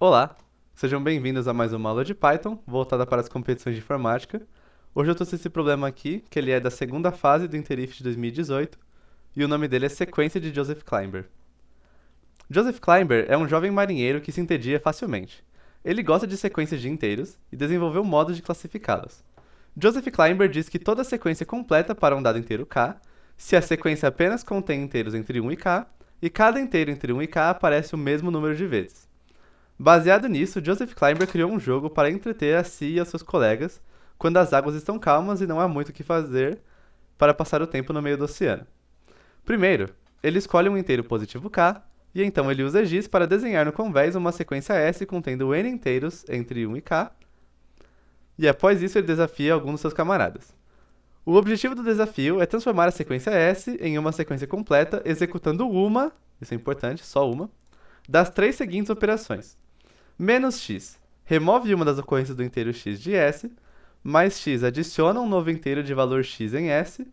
Olá, sejam bem-vindos a mais uma aula de Python voltada para as competições de informática. Hoje eu trouxe esse problema aqui, que ele é da segunda fase do Interif de 2018, e o nome dele é Sequência de Joseph Klimber. Joseph Klimber é um jovem marinheiro que se entedia facilmente. Ele gosta de sequências de inteiros e desenvolveu modos de classificá-las. Joseph Klimber diz que toda sequência completa para um dado inteiro k, se a sequência apenas contém inteiros entre 1 e cada inteiro entre 1 e k aparece o mesmo número de vezes. Baseado nisso, Joseph Klimber criou um jogo para entreter a si e aos seus colegas quando as águas estão calmas e não há muito o que fazer para passar o tempo no meio do oceano. Primeiro, ele escolhe um inteiro positivo k, e então ele usa giz para desenhar no convés uma sequência S contendo n inteiros entre 1 e k, e após isso ele desafia alguns dos seus camaradas. O objetivo do desafio é transformar a sequência S em uma sequência completa executando uma, isso é importante, só uma, das três seguintes operações. Menos x remove uma das ocorrências do inteiro x de S, mais x adiciona um novo inteiro de valor x em S,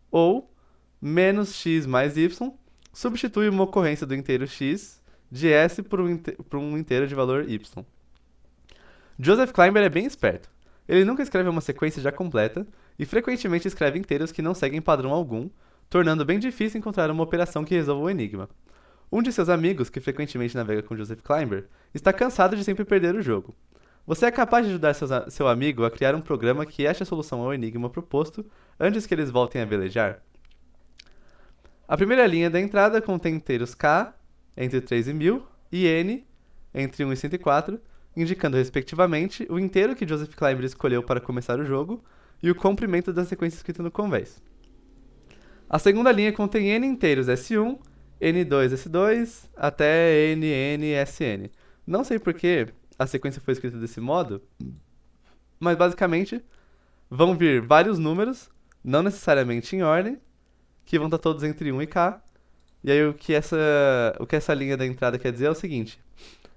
ou menos x mais y substitui uma ocorrência do inteiro x de S por um inteiro de valor y. Joseph Klimber é bem esperto. Ele nunca escreve uma sequência já completa e frequentemente escreve inteiros que não seguem padrão algum, tornando bem difícil encontrar uma operação que resolva o enigma. Um de seus amigos, que frequentemente navega com Joseph Klimber, está cansado de sempre perder o jogo. Você é capaz de ajudar seu amigo a criar um programa que ache a solução ao enigma proposto antes que eles voltem a velejar? A primeira linha da entrada contém inteiros k entre 3 e 1000 e n entre 1 e 104, indicando respectivamente o inteiro que Joseph Klimber escolheu para começar o jogo e o comprimento da sequência escrita no convés. A segunda linha contém n inteiros S1, N2, S2, até NN, SN. Não sei por que a sequência foi escrita desse modo, mas basicamente vão vir vários números, não necessariamente em ordem, que vão estar todos entre 1 e k. E aí o que essa linha da entrada quer dizer é o seguinte: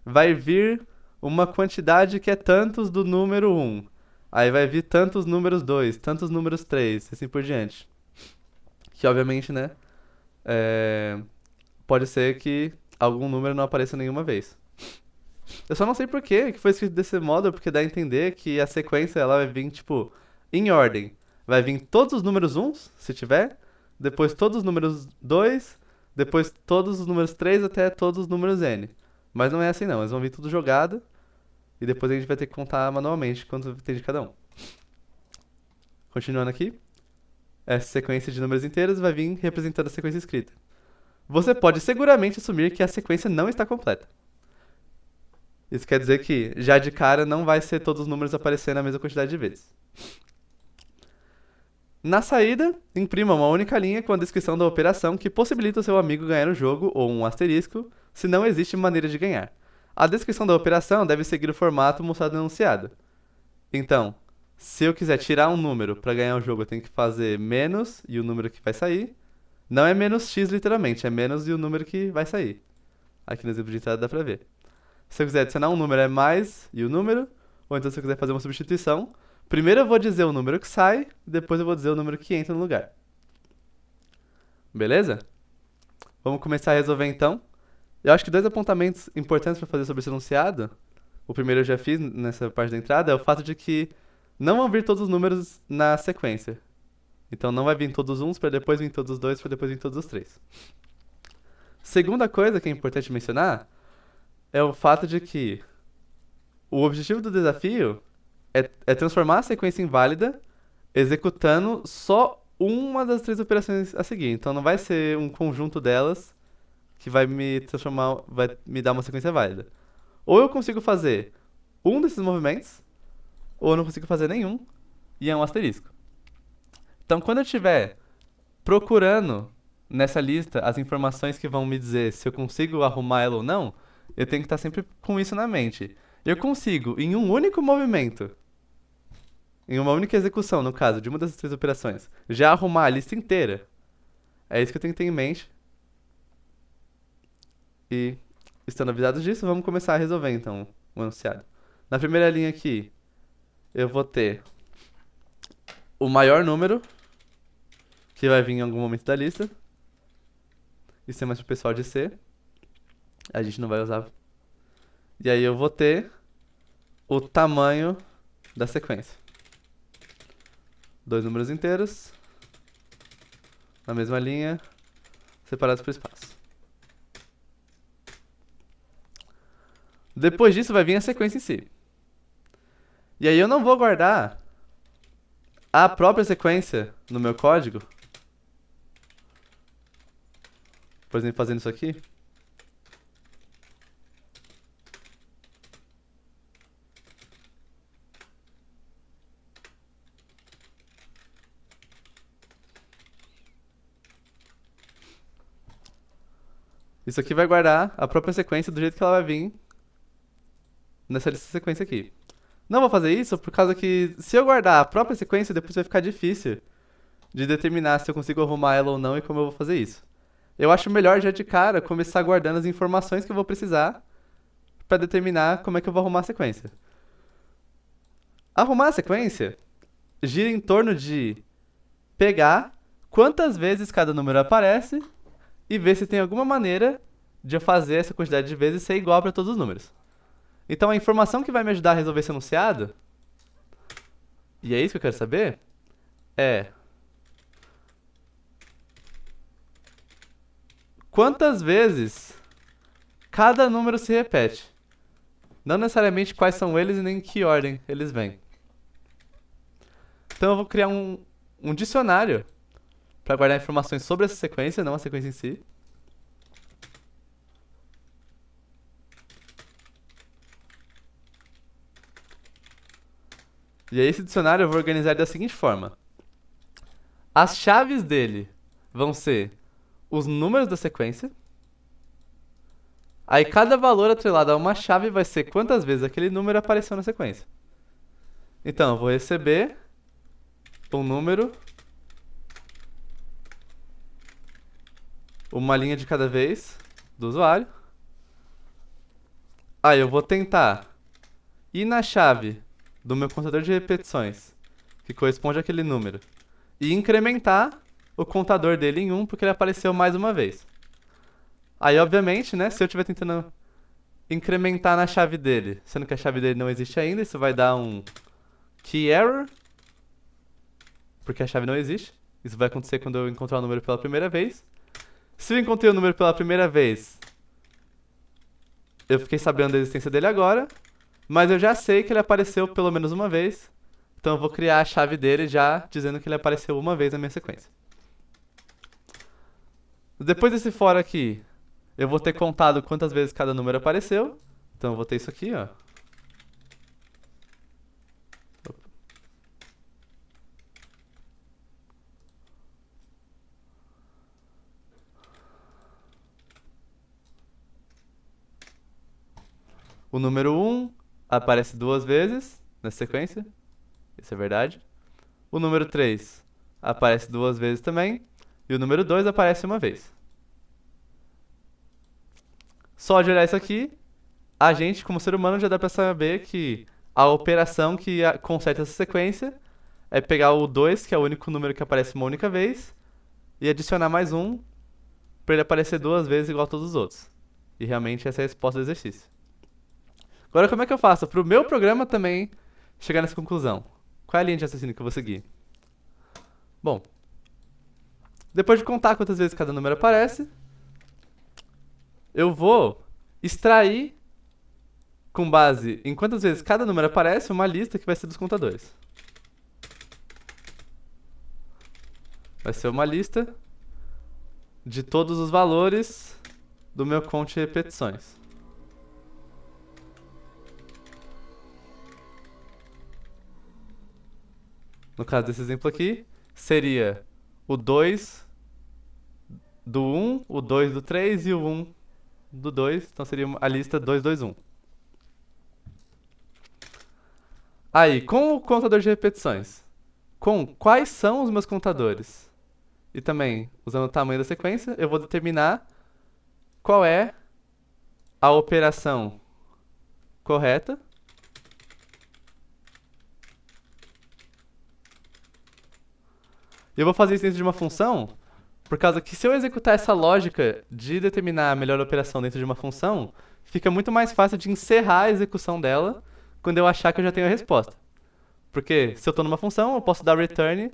vai vir uma quantidade que é tantos do número 1. Aí vai vir tantos números 2, tantos números 3, assim por diante. Que obviamente, né, pode ser que algum número não apareça nenhuma vez. Eu só não sei por que foi escrito desse modo, porque dá a entender que a sequência ela vai vir, tipo, em ordem. Vai vir todos os números 1, se tiver, depois todos os números 2, depois todos os números 3 até todos os números n. Mas não é assim não, eles vão vir tudo jogado e depois a gente vai ter que contar manualmente quanto tem de cada um. Continuando aqui, essa sequência de números inteiros vai vir representando a sequência escrita. Você pode seguramente assumir que a sequência não está completa. Isso quer dizer que, já de cara, não vai ser todos os números aparecendo a mesma quantidade de vezes. Na saída, imprima uma única linha com a descrição da operação que possibilita o seu amigo ganhar o jogo, ou um asterisco, se não existe maneira de ganhar. A descrição da operação deve seguir o formato mostrado no enunciado. Então, se eu quiser tirar um número para ganhar o jogo, eu tenho que fazer menos e o número que vai sair. Não é menos x literalmente, é menos e o número que vai sair. Aqui no exemplo de entrada dá pra ver. Se eu quiser adicionar um número, é mais e o número. Ou então se eu quiser fazer uma substituição, primeiro eu vou dizer o número que sai, depois eu vou dizer o número que entra no lugar. Beleza? Vamos começar a resolver então. Eu acho que dois apontamentos importantes para fazer sobre esse enunciado. O primeiro eu já fiz nessa parte da entrada, é o fato de que não vão vir todos os números na sequência. Então não vai vir todos os uns, para depois vir todos os dois, para depois vir todos os três. Segunda coisa que é importante mencionar é o fato de que o objetivo do desafio é transformar a sequência em válida executando só uma das três operações a seguir. Então não vai ser um conjunto delas que vai me transformar, vai me dar uma sequência válida. Ou eu consigo fazer um desses movimentos, ou eu não consigo fazer nenhum, e é um asterisco. Então quando eu estiver procurando nessa lista as informações que vão me dizer se eu consigo arrumar ela ou não, eu tenho que estar sempre com isso na mente. Eu consigo, em um único movimento, em uma única execução, no caso, de uma dessas três operações, já arrumar a lista inteira. É isso que eu tenho que ter em mente. E, estando avisados disso, vamos começar a resolver, então, o enunciado. Na primeira linha aqui, eu vou ter o maior número, que vai vir em algum momento da lista. Isso é mais pro pessoal de C. A gente não vai usar E aí eu vou ter o tamanho da sequência. Dois números inteiros, na mesma linha, separados por espaço. Depois disso vai vir a sequência em si. E aí eu não vou guardar a própria sequência no meu código. Por exemplo, fazendo isso aqui. Isso aqui vai guardar a própria sequência do jeito que ela vai vir nessa lista de sequência aqui. Não vou fazer isso por causa que se eu guardar a própria sequência, depois vai ficar difícil de determinar se eu consigo arrumar ela ou não e como eu vou fazer isso. Eu acho melhor já de cara começar guardando as informações que eu vou precisar para determinar como é que eu vou arrumar a sequência. Arrumar a sequência gira em torno de pegar quantas vezes cada número aparece e ver se tem alguma maneira de eu fazer essa quantidade de vezes ser igual para todos os números. Então a informação que vai me ajudar a resolver esse enunciado, e é isso que eu quero saber, é quantas vezes cada número se repete. Não necessariamente quais são eles e nem em que ordem eles vêm. Então eu vou criar um dicionário para guardar informações sobre essa sequência, não a sequência em si. E aí esse dicionário eu vou organizar da seguinte forma. As chaves dele vão ser os números da sequência. Aí cada valor atrelado a uma chave vai ser quantas vezes aquele número apareceu na sequência. Então eu vou receber um número, uma linha de cada vez do usuário. Aí eu vou tentar ir na chave do meu contador de repetições, que corresponde àquele número, e incrementar o contador dele em 1 porque ele apareceu mais uma vez. Aí, obviamente, né, se eu estiver tentando incrementar na chave dele, sendo que a chave dele não existe ainda, isso vai dar um key error, porque a chave não existe. Isso vai acontecer quando eu encontrar o número pela primeira vez. Se eu encontrei o número pela primeira vez, eu fiquei sabendo da existência dele agora, mas eu já sei que ele apareceu pelo menos uma vez, então eu vou criar a chave dele já dizendo que ele apareceu uma vez na minha sequência. Depois desse for aqui, eu vou ter contado quantas vezes cada número apareceu, então eu vou ter isso aqui, ó. O número 1 aparece duas vezes nessa sequência, isso é verdade. O número 3 aparece duas vezes também, e o número 2 aparece uma vez. Só de olhar isso aqui, a gente, como ser humano, já dá pra saber que a operação que conserta essa sequência é pegar o 2, que é o único número que aparece uma única vez, e adicionar mais um, para ele aparecer duas vezes igual a todos os outros. E realmente essa é a resposta do exercício. Agora, como é que eu faço para o meu programa também chegar nessa conclusão? Qual é a linha de raciocínio que eu vou seguir? Bom, depois de contar quantas vezes cada número aparece, eu vou extrair, com base em quantas vezes cada número aparece, uma lista que vai ser dos contadores. Vai ser uma lista de todos os valores do meu conte de repetições. No caso desse exemplo aqui, seria o 2 do 1, o 2 do 3 e o 1 do 2. Então seria a lista 2, 2, 1. Aí, com o contador de repetições, com quais são os meus contadores? E também, usando o tamanho da sequência, eu vou determinar qual é a operação correta. E eu vou fazer isso dentro de uma função, por causa que se eu executar essa lógica de determinar a melhor operação dentro de uma função, fica muito mais fácil de encerrar a execução dela quando eu achar que eu já tenho a resposta. Porque se eu estou numa função, eu posso dar return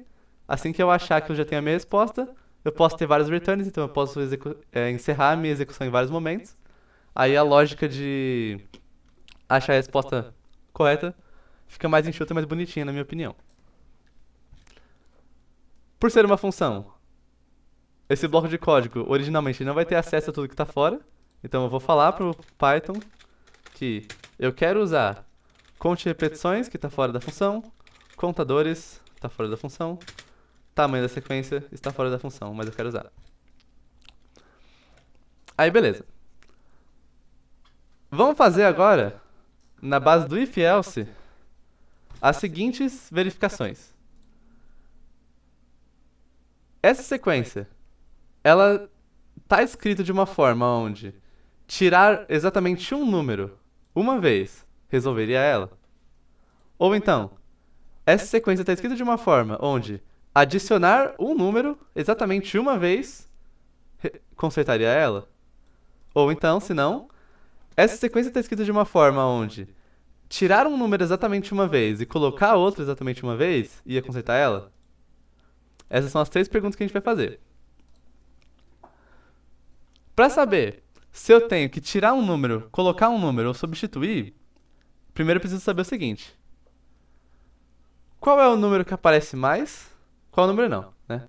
assim que eu achar que eu já tenho a minha resposta. Eu posso ter vários returns, então eu posso encerrar a minha execução em vários momentos. Aí a lógica de achar a resposta correta fica mais enxuta e mais bonitinha, na minha opinião. Por ser uma função, esse bloco de código originalmente não vai ter acesso a tudo que está fora. Então eu vou falar para o Python que eu quero usar conte repetições, que está fora da função, contadores, está fora da função, tamanho da sequência está fora da função, mas eu quero usar. Aí beleza. Vamos fazer agora, na base do if-else, as seguintes verificações. Essa sequência, ela está escrita de uma forma onde tirar exatamente um número uma vez resolveria ela? Ou então, essa sequência está escrita de uma forma onde adicionar um número exatamente uma vez consertaria ela? Ou então, se não, essa sequência está escrita de uma forma onde tirar um número exatamente uma vez e colocar outro exatamente uma vez ia consertar ela? Essas são as 3 perguntas que a gente vai fazer. Para saber se eu tenho que tirar um número, colocar um número ou substituir, primeiro eu preciso saber o seguinte. Qual é o número que aparece mais? Qual número não, né?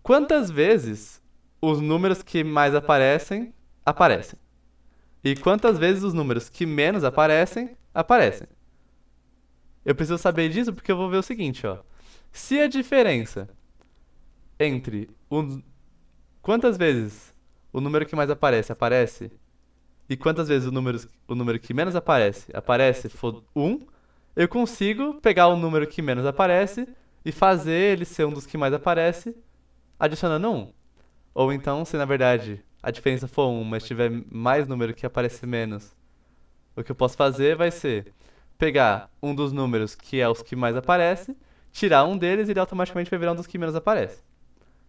Quantas vezes os números que mais aparecem, aparecem? E quantas vezes os números que menos aparecem, aparecem? Eu preciso saber disso porque eu vou ver o seguinte, ó. Se a diferença entre quantas vezes o número que mais aparece, aparece, e quantas vezes o número que menos aparece, for 1, eu consigo pegar o número que menos aparece e fazer ele ser um dos que mais aparece, adicionando 1. Ou então, se na verdade a diferença for 1, mas tiver mais número que aparece menos, o que eu posso fazer vai ser pegar um dos números que é os que mais aparece, tirar um deles e ele automaticamente vai virar um dos que menos aparece.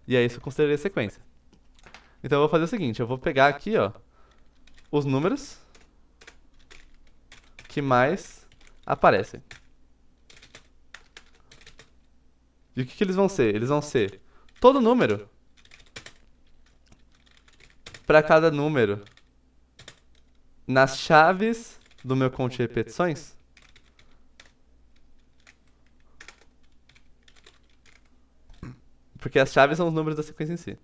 E aí isso eu consideraria sequência. Então eu vou fazer o seguinte, eu vou pegar aqui, ó, os números que mais aparecem. E o que eles vão ser? Eles vão ser todo número para cada número nas chaves do meu conte repetições. Porque as chaves são os números da sequência em si.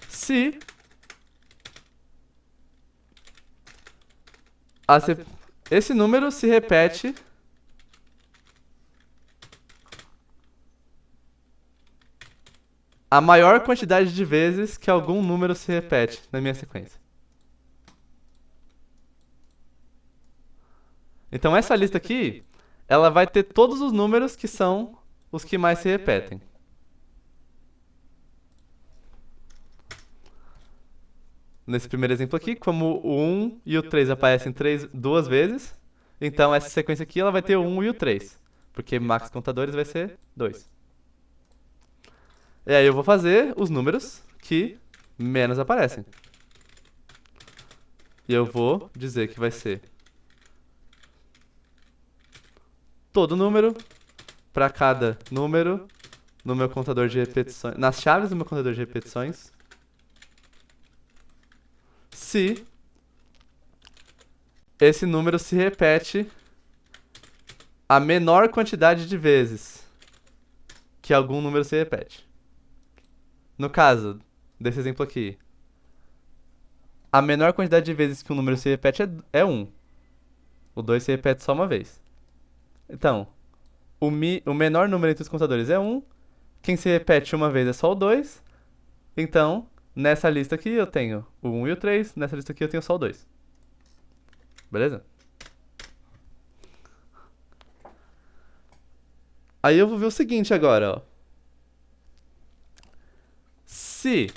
Se esse número se repete a maior quantidade de vezes que algum número se repete na minha sequência. Então essa lista aqui, ela vai ter todos os números que são os que mais se repetem. Nesse primeiro exemplo aqui, como o 1 e o 3 aparecem duas vezes, então essa sequência aqui ela vai ter o 1 e o 3, porque max contadores vai ser 2. E aí eu vou fazer os números que menos aparecem. E eu vou dizer que vai ser todo número para cada número no meu contador de repetições, nas chaves do meu contador de repetições, se esse número se repete a menor quantidade de vezes que algum número se repete. No caso desse exemplo aqui, a menor quantidade de vezes que um número se repete é 1. O 2 se repete só uma vez. Então, o menor número entre os contadores é 1. Quem se repete uma vez é só o 2. Então, nessa lista aqui eu tenho o 1 e o 3. Nessa lista aqui eu tenho só o 2. Beleza? Aí eu vou ver o seguinte agora, ó. Se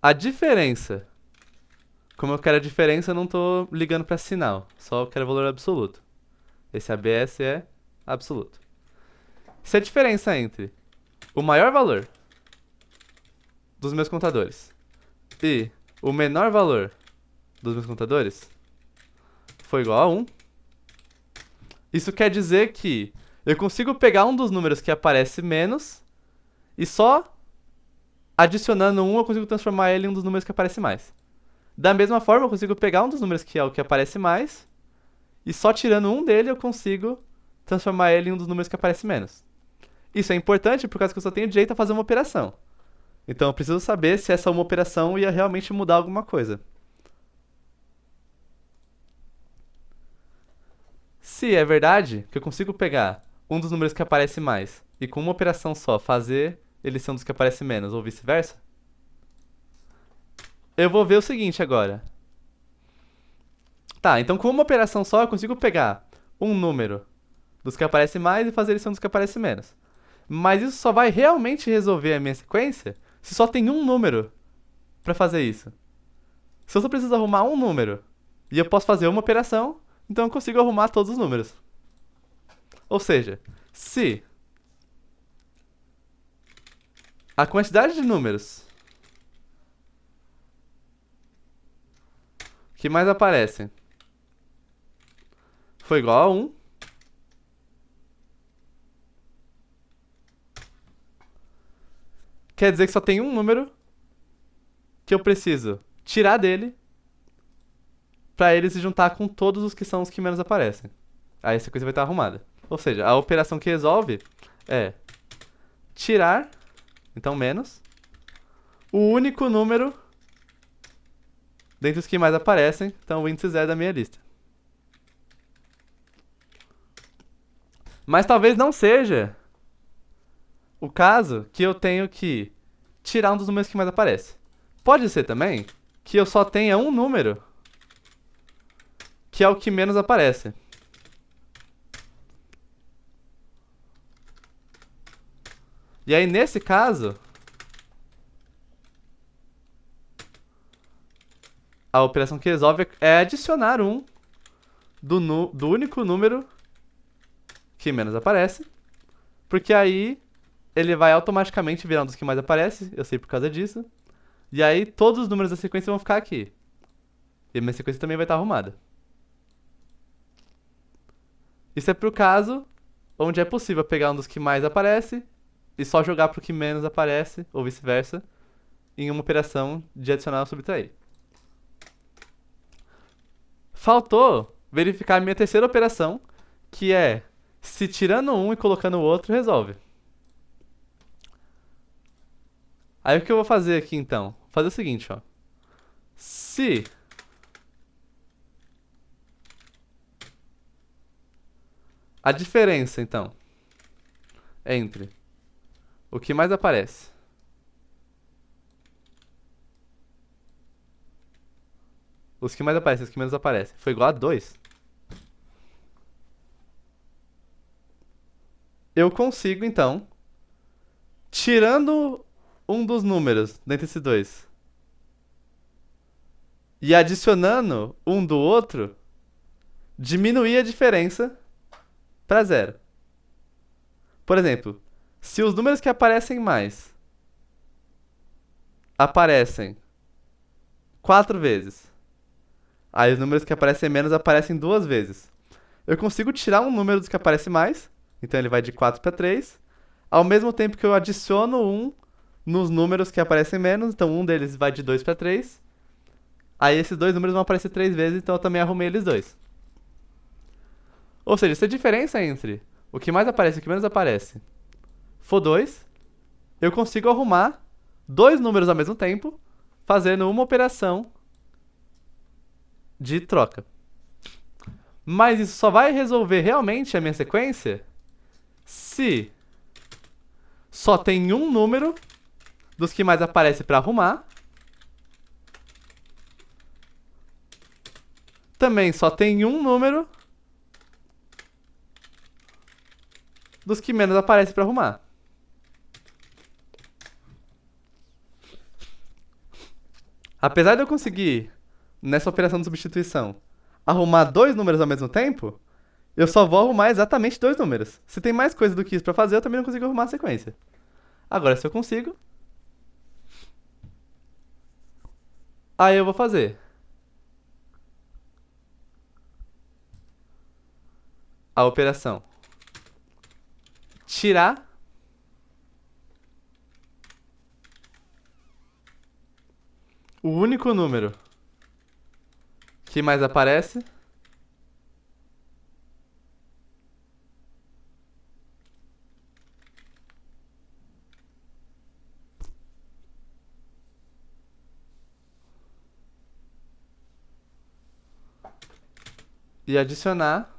a diferença... Como eu quero a diferença, eu não tô ligando para sinal. Só eu quero valor absoluto. Esse ABS é absoluto. Se a diferença entre o maior valor dos meus contadores e o menor valor dos meus contadores foi igual a 1. Isso quer dizer que eu consigo pegar um dos números que aparece menos e só adicionando 1 eu consigo transformar ele em um dos números que aparece mais. Da mesma forma, eu consigo pegar um dos números que é o que aparece mais e só tirando um dele eu consigo transformar ele em um dos números que aparece menos. Isso é importante por causa que eu só tenho direito a fazer uma operação. Então eu preciso saber se essa uma operação ia realmente mudar alguma coisa. Se é verdade que eu consigo pegar um dos números que aparece mais e com uma operação só fazer ele ser um dos que aparece menos ou vice-versa, eu vou ver o seguinte agora. Tá, então com uma operação só eu consigo pegar um número dos que aparece mais e fazer ele ser um dos que aparece menos. Mas isso só vai realmente resolver a minha sequência se só tem um número pra fazer isso. Se eu só preciso arrumar um número e eu posso fazer uma operação, então eu consigo arrumar todos os números. Ou seja, se a quantidade de números que mais aparecem foi igual a 1, quer dizer que só tem um número que eu preciso tirar dele pra ele se juntar com todos os que são os que menos aparecem. Aí a sequência vai estar arrumada. Ou seja, a operação que resolve é tirar, então menos, o único número dentre os que mais aparecem, então o índice 0 da minha lista. Mas talvez não seja o caso que eu tenho que tirar um dos números que mais aparece. Pode ser também que eu só tenha um número que é o que menos aparece. E aí, nesse caso, a operação que resolve é adicionar um do único número que menos aparece, porque aí ele vai automaticamente virar um dos que mais aparece, eu sei por causa disso, e aí todos os números da sequência vão ficar aqui. E a minha sequência também vai estar arrumada. Isso é pro caso onde é possível pegar um dos que mais aparece e só jogar pro que menos aparece, ou vice-versa, em uma operação de adicionar ou subtrair. Faltou verificar a minha terceira operação, que é se tirando um e colocando o outro, resolve. Aí o que eu vou fazer aqui então? Vou fazer o seguinte, ó. Se a diferença, então, entre o que mais aparece os que mais aparecem e os que menos aparecem foi igual a 2, eu consigo, então, tirando um dos números dentre esses dois e adicionando um do outro, diminuir a diferença para 0. Por exemplo, se os números que aparecem mais aparecem 4 vezes, aí os números que aparecem menos aparecem 2 vezes, eu consigo tirar um número dos que aparece mais, então ele vai de 4 para 3, ao mesmo tempo que eu adiciono um nos números que aparecem menos, então um deles vai de 2 para 3, aí esses dois números vão aparecer 3 vezes, então eu também arrumei eles dois. Ou seja, se a diferença entre o que mais aparece e o que menos aparece for 2, eu consigo arrumar dois números ao mesmo tempo, fazendo uma operação de troca. Mas isso só vai resolver realmente a minha sequência se só tem um número dos que mais aparece para arrumar. Também só tem um número dos que menos aparece para arrumar. Apesar de eu conseguir, nessa operação de substituição, arrumar dois números ao mesmo tempo, eu só vou arrumar exatamente dois números. Se tem mais coisa do que isso pra fazer, eu também não consigo arrumar a sequência. Agora, se eu consigo, Aí eu vou fazer a operação tirar o único número que mais aparece e adicionar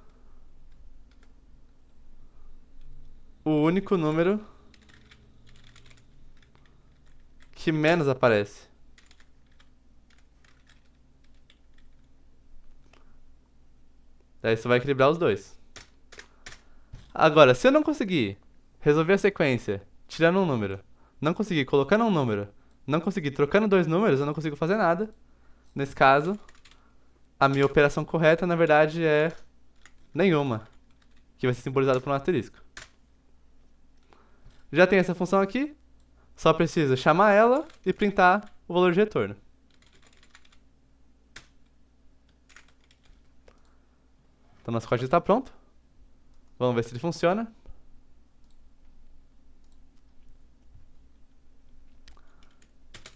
o único número que menos aparece. Daí isso vai equilibrar os dois. Agora, se eu não conseguir resolver a sequência tirando um número, não conseguir colocando um número, não conseguir trocando dois números, eu não consigo fazer nada. Nesse caso, a minha operação correta, na verdade, é nenhuma, que vai ser simbolizada por um asterisco. Já tem essa função aqui, só preciso chamar ela e printar o valor de retorno. Então nosso código está pronto. Vamos ver se ele funciona.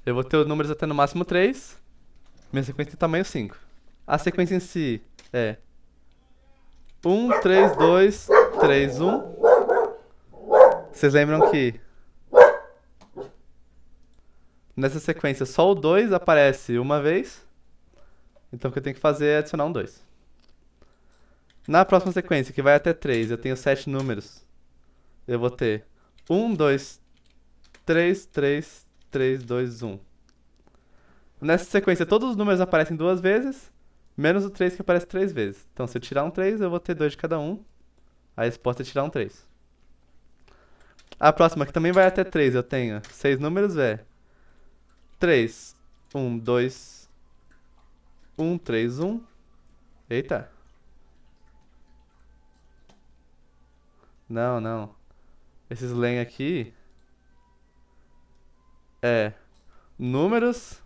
Eu vou ter os números até no máximo 3. Minha sequência tem tamanho 5. A sequência em si é 1, 3, 2, 3, 1. Vocês lembram que nessa sequência só o 2 aparece uma vez. Então o que eu tenho que fazer é adicionar um 2. Na próxima sequência, que vai até 3, eu tenho 7 números. Eu vou ter 1, 2, 3, 3, 3, 2, 1. Nessa sequência, todos os números aparecem duas vezes, menos o 3 que aparece 3 vezes. Então, se eu tirar um 3, eu vou ter 2 de cada um. A resposta é tirar um 3. A próxima, que também vai até 3, eu tenho 6 números, é 3, 1, 2, 1, 3, 1. Eita. Não, não. Esses len aqui é números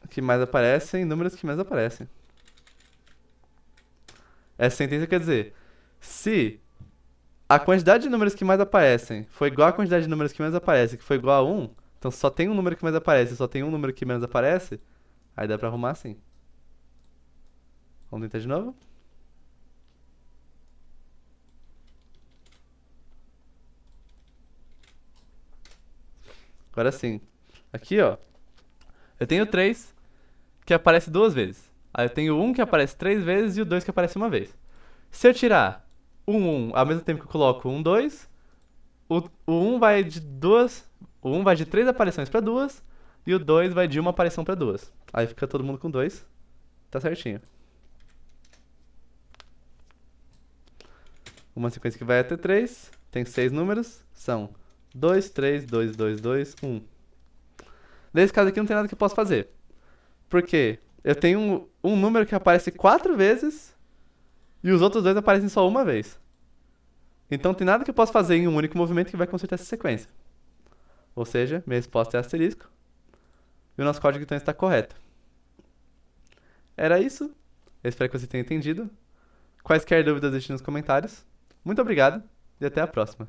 que mais aparecem, números que menos aparecem. Essa sentença quer dizer, se a quantidade de números que mais aparecem foi igual à quantidade de números que menos aparecem, que foi igual a 1, então só tem um número que mais aparece, só tem um número que menos aparece, aí dá pra arrumar assim. Vamos tentar de novo? Agora sim. Aqui, ó, eu tenho 3 que aparece duas vezes. Aí eu tenho o 1 que aparece 3 vezes e o 2 que aparece uma vez. Se eu tirar o 1 ao mesmo tempo que eu coloco um 2, o 1 vai de duas, o 1 vai de 3 aparições pra duas e o 2 vai de uma aparição pra duas. Aí fica todo mundo com 2. Tá certinho. Uma sequência que vai até 3, tem 6 números, são 2, 3, 2, 2, 2, 1. Nesse caso aqui não tem nada que eu possa fazer. Porque eu tenho um número que aparece 4 vezes e os outros dois aparecem só uma vez. Então tem nada que eu possa fazer em um único movimento que vai consertar essa sequência. Ou seja, minha resposta é asterisco. E o nosso código então está correto. Era isso. Eu espero que você tenha entendido. Quaisquer dúvidas, deixe nos comentários. Muito obrigado e até a próxima.